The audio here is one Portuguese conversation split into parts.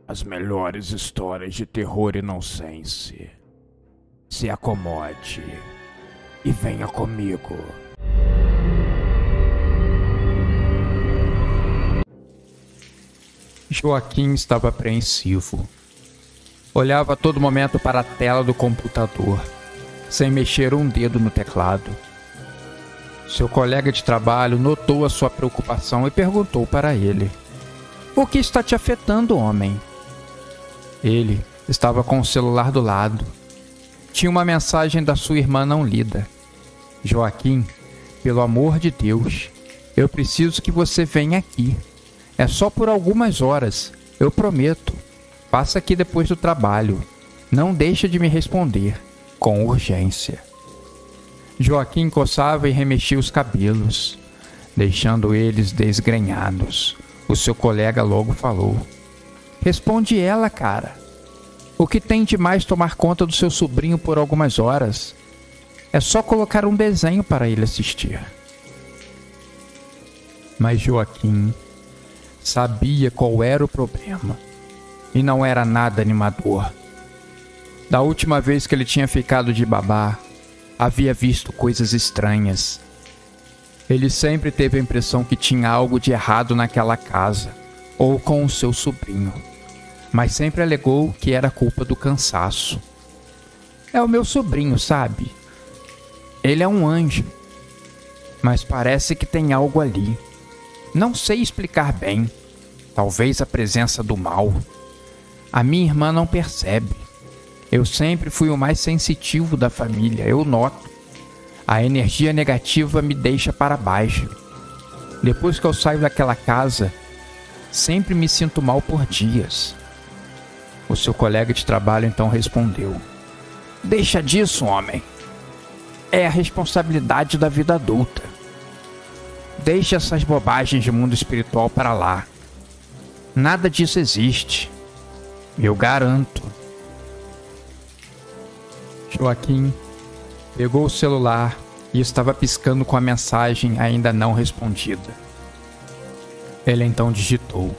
As melhores histórias de terror e nonsense. Se acomode e venha comigo. Joaquim estava apreensivo. Olhava a todo momento para a tela do computador, sem mexer um dedo no teclado. Seu colega de trabalho notou a sua preocupação e perguntou para ele: "O que está te afetando, homem?" Ele estava com o celular do lado. Tinha uma mensagem da sua irmã não lida. "Joaquim, pelo amor de Deus, eu preciso que você venha aqui. É só por algumas horas, eu prometo. Passa aqui depois do trabalho. Não deixa de me responder, com urgência." Joaquim coçava e remexia os cabelos, deixando eles desgrenhados. O seu colega logo falou: "Responde ela, cara. O que tem de mais tomar conta do seu sobrinho por algumas horas? É só colocar um desenho para ele assistir." Mas Joaquim sabia qual era o problema, e não era nada animador. Da última vez que ele tinha ficado de babá, havia visto coisas estranhas. Ele sempre teve a impressão que tinha algo de errado naquela casa, ou com o seu sobrinho, mas sempre alegou que era culpa do cansaço. "É o meu sobrinho, sabe? Ele é um anjo, mas parece que tem algo ali. Não sei explicar bem. Talvez a presença do mal. A minha irmã não percebe. Eu sempre fui o mais sensitivo da família, eu noto. A energia negativa me deixa para baixo. Depois que eu saio daquela casa, sempre me sinto mal por dias." O seu colega de trabalho então respondeu: "Deixa disso, homem. É a responsabilidade da vida adulta. Deixa essas bobagens de mundo espiritual para lá. Nada disso existe. Eu garanto." Joaquim pegou o celular e estava piscando com a mensagem ainda não respondida. Ele então digitou: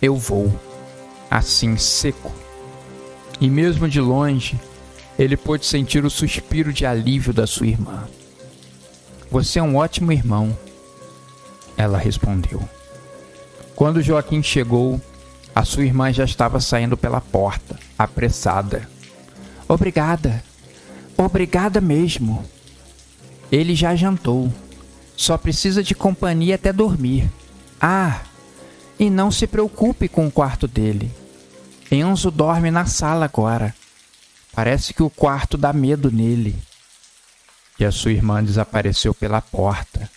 "Eu vou", assim seco. E mesmo de longe, ele pôde sentir o suspiro de alívio da sua irmã. "Você é um ótimo irmão", ela respondeu. Quando Joaquim chegou, a sua irmã já estava saindo pela porta, apressada. "Obrigada. Obrigada mesmo. Ele já jantou. Só precisa de companhia até dormir. Ah, e não se preocupe com o quarto dele. Enzo dorme na sala agora. Parece que o quarto dá medo nele." E a sua irmã desapareceu pela porta,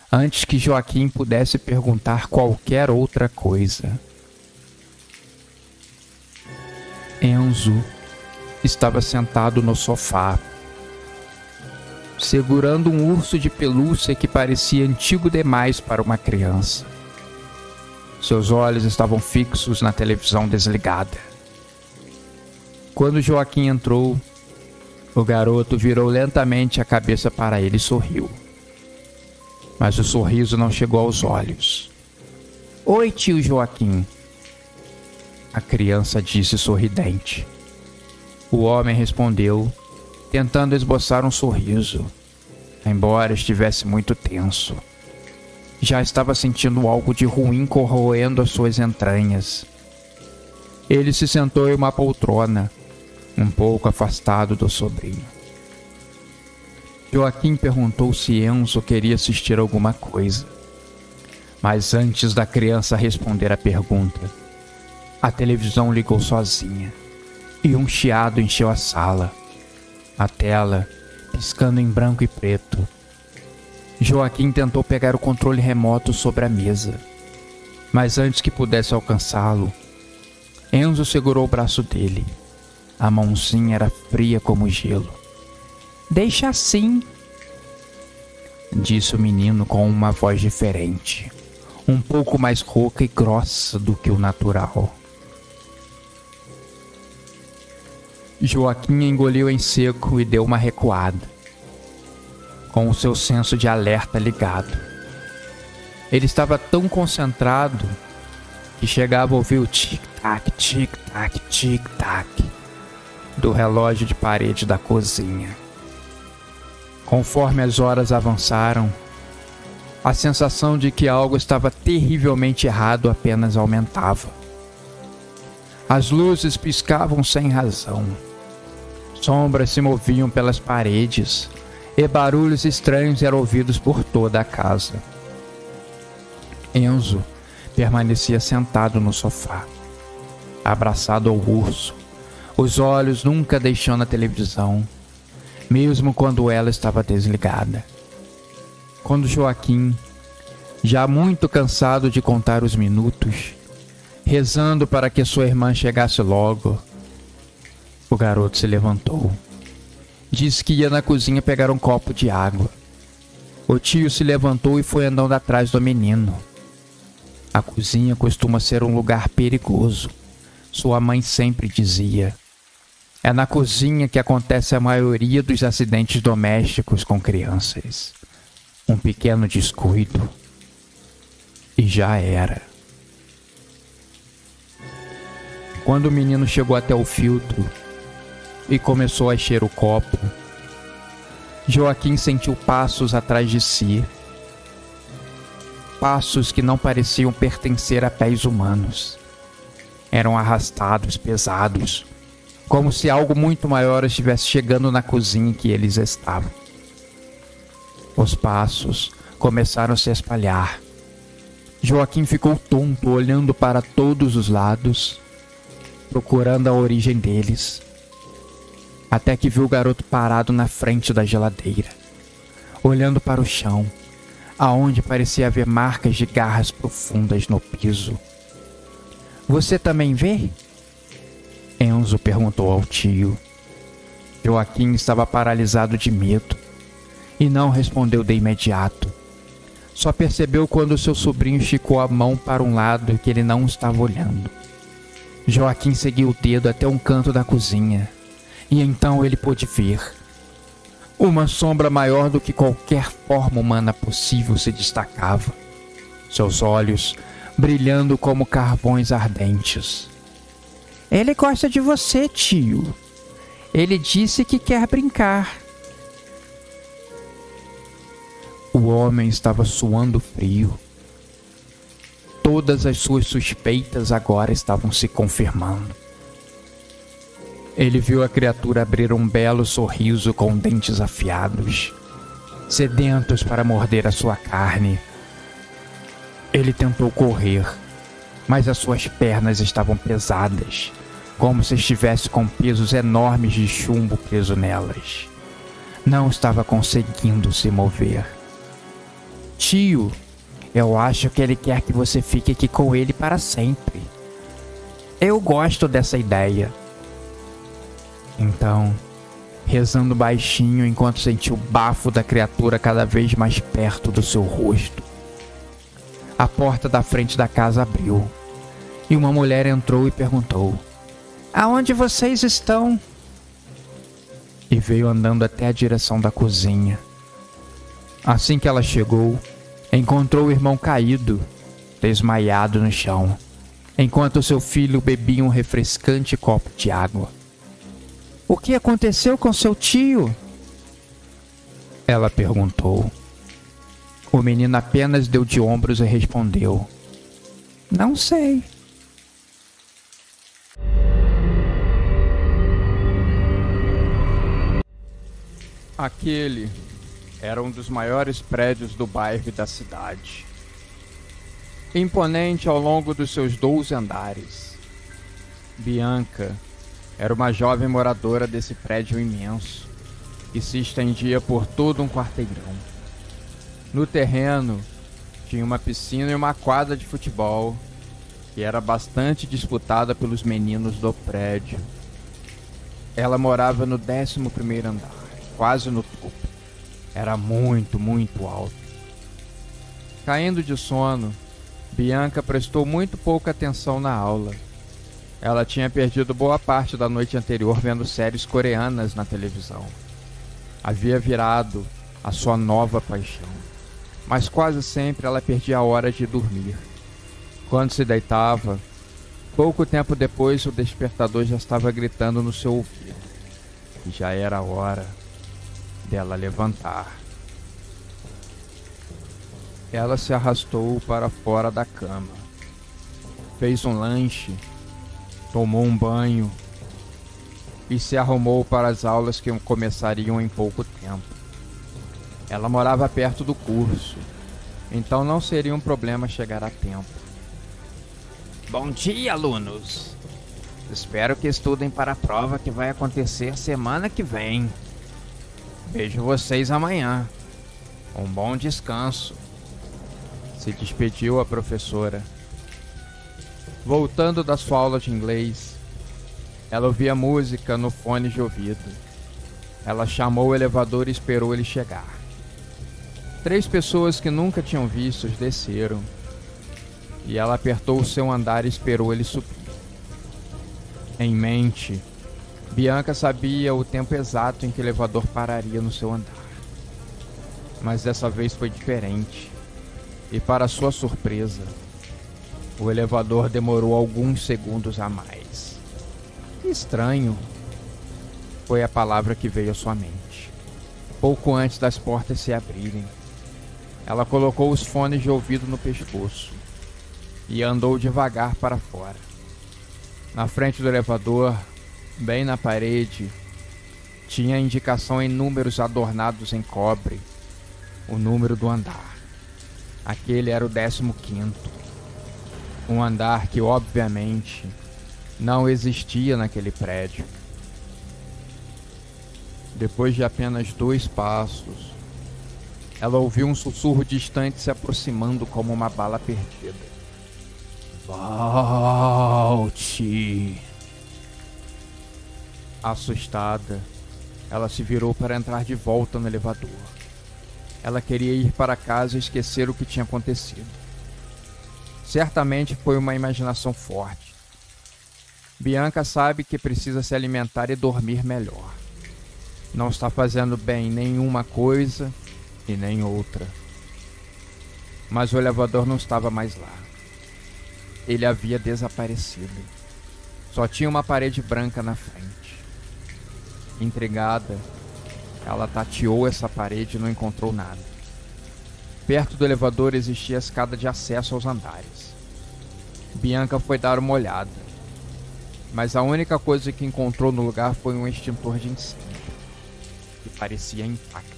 antes que Joaquim pudesse perguntar qualquer outra coisa. Enzo estava sentado no sofá, segurando um urso de pelúcia que parecia antigo demais para uma criança. Seus olhos estavam fixos na televisão desligada. Quando Joaquim entrou, o garoto virou lentamente a cabeça para ele e sorriu. Mas o sorriso não chegou aos olhos. "Oi, tio Joaquim", a criança disse sorridente. O homem respondeu, tentando esboçar um sorriso, embora estivesse muito tenso. Já estava sentindo algo de ruim corroendo as suas entranhas. Ele se sentou em uma poltrona, um pouco afastado do sobrinho. Joaquim perguntou se Enzo queria assistir alguma coisa. Mas antes da criança responder a pergunta, a televisão ligou sozinha e um chiado encheu a sala, a tela piscando em branco e preto. Joaquim tentou pegar o controle remoto sobre a mesa, mas antes que pudesse alcançá-lo, Enzo segurou o braço dele. A mãozinha era fria como gelo. "Deixa assim", disse o menino com uma voz diferente, um pouco mais rouca e grossa do que o natural. Joaquim engoliu em seco e deu uma recuada, com o seu senso de alerta ligado. Ele estava tão concentrado que chegava a ouvir o tic-tac, tic-tac, tic-tac do relógio de parede da cozinha. Conforme as horas avançaram, a sensação de que algo estava terrivelmente errado apenas aumentava. As luzes piscavam sem razão. Sombras se moviam pelas paredes e barulhos estranhos eram ouvidos por toda a casa. Enzo permanecia sentado no sofá, abraçado ao urso, os olhos nunca deixando a televisão, mesmo quando ela estava desligada. Quando Joaquim, já muito cansado de contar os minutos, rezando para que sua irmã chegasse logo, o garoto se levantou. Disse que ia na cozinha pegar um copo de água. O tio se levantou e foi andando atrás do menino. A cozinha costuma ser um lugar perigoso, sua mãe sempre dizia. É na cozinha que acontece a maioria dos acidentes domésticos com crianças. Um pequeno descuido e já era. Quando o menino chegou até o filtro e começou a encher o copo, Joaquim sentiu passos atrás de si. Passos que não pareciam pertencer a pés humanos. Eram arrastados, pesados, como se algo muito maior estivesse chegando na cozinha em que eles estavam. Os passos começaram a se espalhar. Joaquim ficou tonto, olhando para todos os lados, procurando a origem deles, até que viu o garoto parado na frente da geladeira, olhando para o chão, aonde parecia haver marcas de garras profundas no piso. Você também vê? Enzo perguntou ao tio. Joaquim estava paralisado de medo e não respondeu de imediato. Só percebeu quando seu sobrinho esticou a mão para um lado que ele não estava olhando. Joaquim seguiu o dedo até um canto da cozinha e então ele pôde ver. Uma sombra maior do que qualquer forma humana possível se destacava, seus olhos brilhando como carvões ardentes. Ele gosta de você, tio. Ele disse que quer brincar. O homem estava suando frio. Todas as suas suspeitas agora estavam se confirmando. Ele viu a criatura abrir um belo sorriso com dentes afiados, sedentos para morder a sua carne. Ele tentou correr, mas as suas pernas estavam pesadas, como se estivesse com pesos enormes de chumbo preso nelas. Não estava conseguindo se mover. Tio, eu acho que ele quer que você fique aqui com ele para sempre. Eu gosto dessa ideia. Então, rezando baixinho enquanto sentiu o bafo da criatura cada vez mais perto do seu rosto, a porta da frente da casa abriu e uma mulher entrou e perguntou: Aonde vocês estão? E veio andando até a direção da cozinha. Assim que ela chegou, encontrou o irmão caído, desmaiado no chão, enquanto seu filho bebia um refrescante copo de água. O que aconteceu com seu tio? Ela perguntou. O menino apenas deu de ombros e respondeu: Não sei. Aquele era um dos maiores prédios do bairro e da cidade. Imponente ao longo dos seus 12 andares. Bianca era uma jovem moradora desse prédio imenso, que se estendia por todo um quarteirão. No terreno, tinha uma piscina e uma quadra de futebol, que era bastante disputada pelos meninos do prédio. Ela morava no 11º andar, quase no topo. Era muito, muito alto. Caindo de sono, Bianca prestou muito pouca atenção na aula. Ela tinha perdido boa parte da noite anterior vendo séries coreanas na televisão. Havia virado a sua nova paixão, mas quase sempre ela perdia a hora de dormir. Quando se deitava, pouco tempo depois o despertador já estava gritando no seu ouvido que já era hora dela levantar. Ela se arrastou para fora da cama, fez um lanche, tomou um banho e se arrumou para as aulas que começariam em pouco tempo. Ela morava perto do curso, então não seria um problema chegar a tempo. Bom dia, alunos! Espero que estudem para a prova que vai acontecer semana que vem. Vejo vocês amanhã. Um bom descanso. Se despediu a professora. Voltando da sua aula de inglês, ela ouvia música no fone de ouvido. Ela chamou o elevador e esperou ele chegar. 3 pessoas que nunca tinham visto desceram. E ela apertou o seu andar e esperou ele subir. Em mente, Bianca sabia o tempo exato em que o elevador pararia no seu andar. Mas dessa vez foi diferente. E para sua surpresa, o elevador demorou alguns segundos a mais. Estranho, foi a palavra que veio à sua mente. Pouco antes das portas se abrirem, ela colocou os fones de ouvido no pescoço e andou devagar para fora. Na frente do elevador, bem na parede, tinha a indicação em números adornados em cobre, o número do andar. Aquele era o 15º, um andar que obviamente não existia naquele prédio. Depois de apenas 2 passos, ela ouviu um sussurro distante se aproximando como uma bala perdida. Volte! Assustada, ela se virou para entrar de volta no elevador. Ela queria ir para casa e esquecer o que tinha acontecido. Certamente foi uma imaginação forte. Bianca sabe que precisa se alimentar e dormir melhor. Não está fazendo bem nenhuma coisa e nem outra. Mas o elevador não estava mais lá. Ele havia desaparecido. Só tinha uma parede branca na frente. Intrigada, ela tateou essa parede e não encontrou nada. Perto do elevador existia a escada de acesso aos andares. Bianca foi dar uma olhada, mas a única coisa que encontrou no lugar foi um extintor de incêndio, que parecia intacto.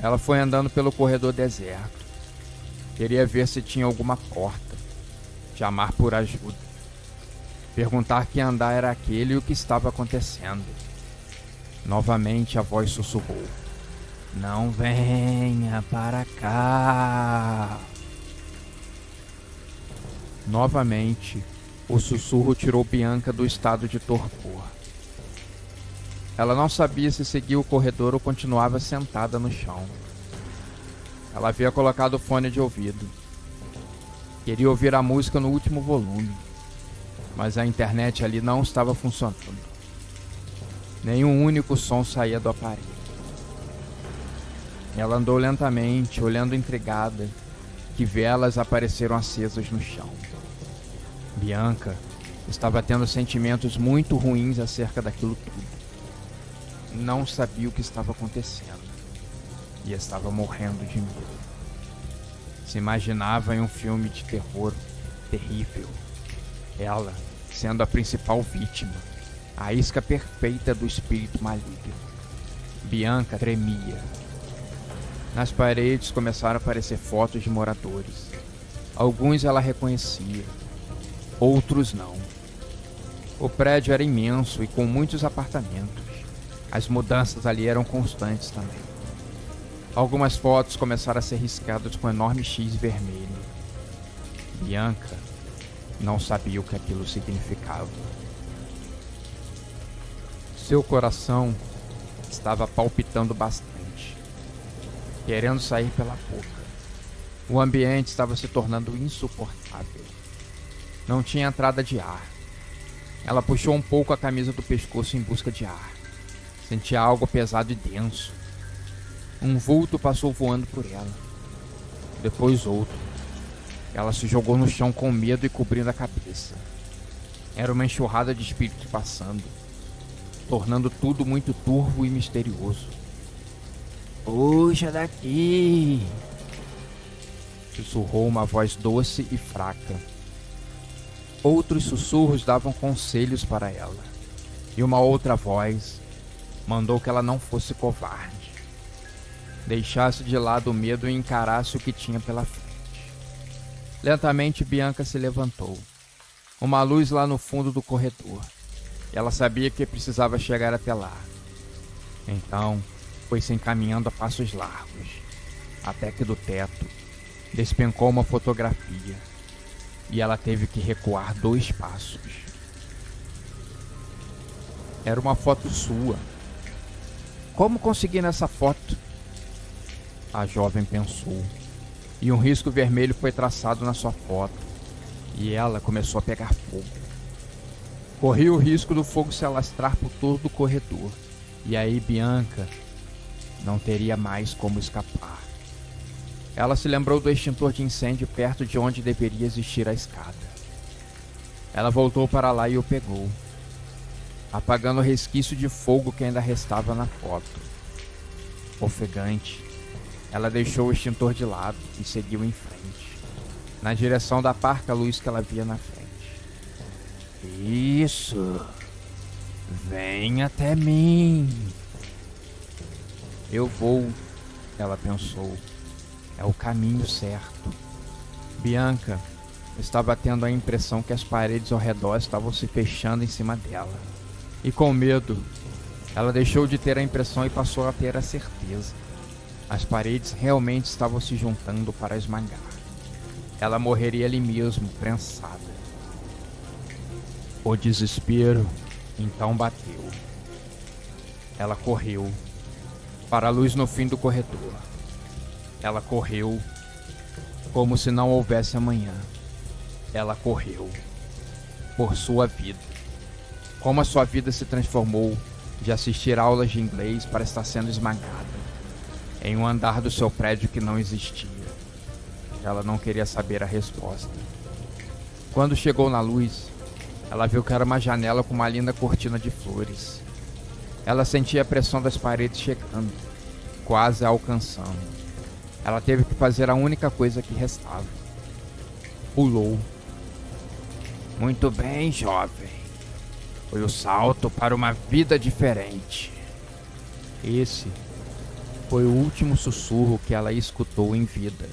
Ela foi andando pelo corredor deserto. Queria ver se tinha alguma porta, chamar por ajuda, perguntar que andar era aquele e o que estava acontecendo. Novamente a voz sussurrou: "Não venha para cá." Novamente, o sussurro tirou Bianca do estado de torpor. Ela não sabia se seguia o corredor ou continuava sentada no chão. Ela havia colocado o fone de ouvido. Queria ouvir a música no último volume, mas a internet ali não estava funcionando. Nenhum único som saía do aparelho. Ela andou lentamente, olhando intrigada, que velas apareceram acesas no chão. Bianca estava tendo sentimentos muito ruins acerca daquilo tudo. Não sabia o que estava acontecendo e estava morrendo de medo. Se imaginava em um filme de terror terrível. Ela sendo a principal vítima, a isca perfeita do espírito maligno. Bianca tremia. Nas paredes começaram a aparecer fotos de moradores. Alguns ela reconhecia, outros não. O prédio era imenso e com muitos apartamentos. As mudanças ali eram constantes também. Algumas fotos começaram a ser riscadas com um enorme X vermelho. Bianca não sabia o que aquilo significava. Seu coração estava palpitando bastante, querendo sair pela boca. O ambiente estava se tornando insuportável. Não tinha entrada de ar. Ela puxou um pouco a camisa do pescoço em busca de ar. Sentia algo pesado e denso. Um vulto passou voando por ela. Depois outro. Ela se jogou no chão com medo e cobrindo a cabeça. Era uma enxurrada de espíritos passando, tornando tudo muito turvo e misterioso. Puxa daqui! Sussurrou uma voz doce e fraca. Outros sussurros davam conselhos para ela, e uma outra voz mandou que ela não fosse covarde. Deixasse de lado o medo e encarasse o que tinha pela frente. Lentamente, Bianca se levantou. Uma luz lá no fundo do corredor. Ela sabia que precisava chegar até lá. Então, foi se encaminhando a passos largos, até que do teto despencou uma fotografia, e ela teve que recuar 2 passos. Era uma foto sua. Como consegui nessa foto? A jovem pensou, e um risco vermelho foi traçado na sua foto, e ela começou a pegar fogo. Corria o risco do fogo se alastrar por todo o corredor, e aí Bianca não teria mais como escapar. Ela se lembrou do extintor de incêndio perto de onde deveria existir a escada. Ela voltou para lá e o pegou, apagando o resquício de fogo que ainda restava na foto. Ofegante, ela deixou o extintor de lado e seguiu em frente, na direção da parca luz que ela via na frente. Isso! Vem até mim! Eu vou, ela pensou. É o caminho certo. Bianca estava tendo a impressão que as paredes ao redor estavam se fechando em cima dela. E com medo, ela deixou de ter a impressão e passou a ter a certeza. As paredes realmente estavam se juntando para esmagar. Ela morreria ali mesmo, prensada. O desespero então bateu. Ela correu para a luz no fim do corredor. Ela correu como se não houvesse amanhã. Ela correu por sua vida. Como a sua vida se transformou de assistir aulas de inglês para estar sendo esmagada em um andar do seu prédio que não existia. Ela não queria saber a resposta. Quando chegou na luz, ela viu que era uma janela com uma linda cortina de flores. Ela sentia a pressão das paredes chegando, quase a alcançando. Ela teve que fazer a única coisa que restava. Pulou. Muito bem, jovem. Foi o salto para uma vida diferente. Esse foi o último sussurro que ela escutou em vida.